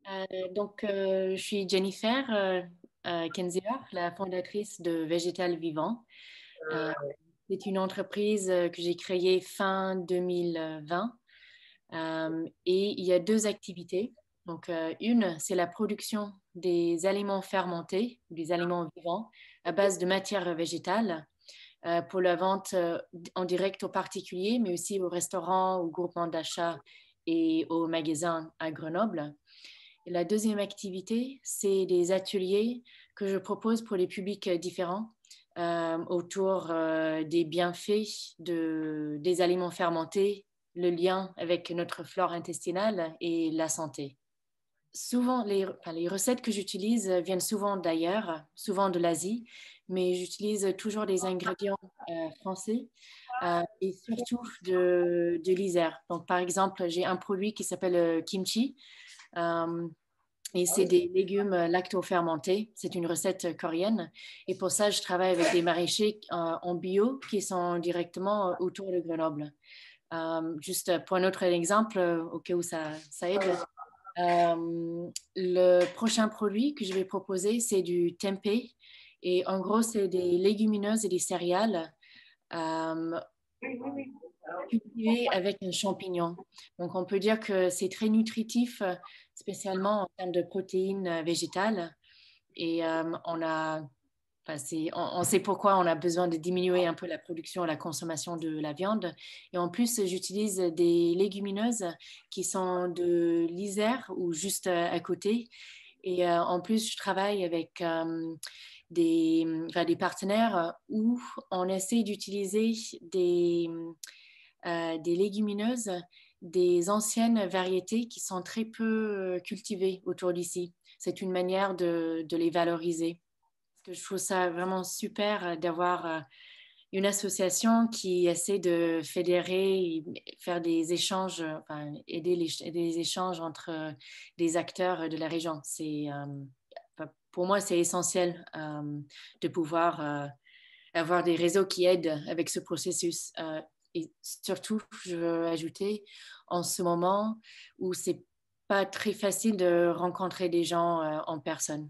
Je suis Jennifer Kenzia, la fondatrice de Végétal Vivant. Euh, c'est une entreprise que j'ai créée fin 2020 et il y a deux activités. Une, c'est la production des aliments fermentés, des aliments vivants à base de matière végétale pour la vente en direct aux particuliers, mais aussi aux restaurants, aux groupements d'achat et aux magasins à Grenoble. Et la deuxième activité, c'est des ateliers que je propose pour les publics différents autour des bienfaits des aliments fermentés, le lien avec notre flore intestinale et la santé. Souvent, les recettes que j'utilise viennent souvent d'ailleurs, souvent de l'Asie, mais j'utilise toujours des ingrédients français et surtout de l'Isère. Donc, par exemple, j'ai un produit qui s'appelle kimchi. Euh, et c'est des légumes lacto-fermentés. C'est une recette coréenne. Et pour ça, je travaille avec des maraîchers en bio qui sont directement autour de Grenoble. Juste pour un autre exemple, au cas où ça aide. Le prochain produit que je vais proposer, c'est du tempeh. Et en gros, c'est des légumineuses et des céréales euh, cultivées avec un champignon. Donc, on peut dire que c'est très nutritif, spécialement en termes de protéines végétales. Et on sait pourquoi on a besoin de diminuer un peu la production et la consommation de la viande. Et en plus, j'utilise des légumineuses qui sont de l'Isère ou juste à côté. Et en plus, je travaille avec des partenaires où on essaie d'utiliser des légumineuses, des anciennes variétés qui sont très peu cultivées autour d'ici. C'est une manière de les valoriser. Parce que je trouve ça vraiment super d'avoir une association qui essaie de fédérer, et faire des échanges, enfin, aider les échanges entre les acteurs de la région. Pour moi, c'est essentiel de pouvoir avoir des réseaux qui aident avec ce processus. Et surtout, je veux ajouter, en ce moment où c'est pas très facile de rencontrer des gens en personne.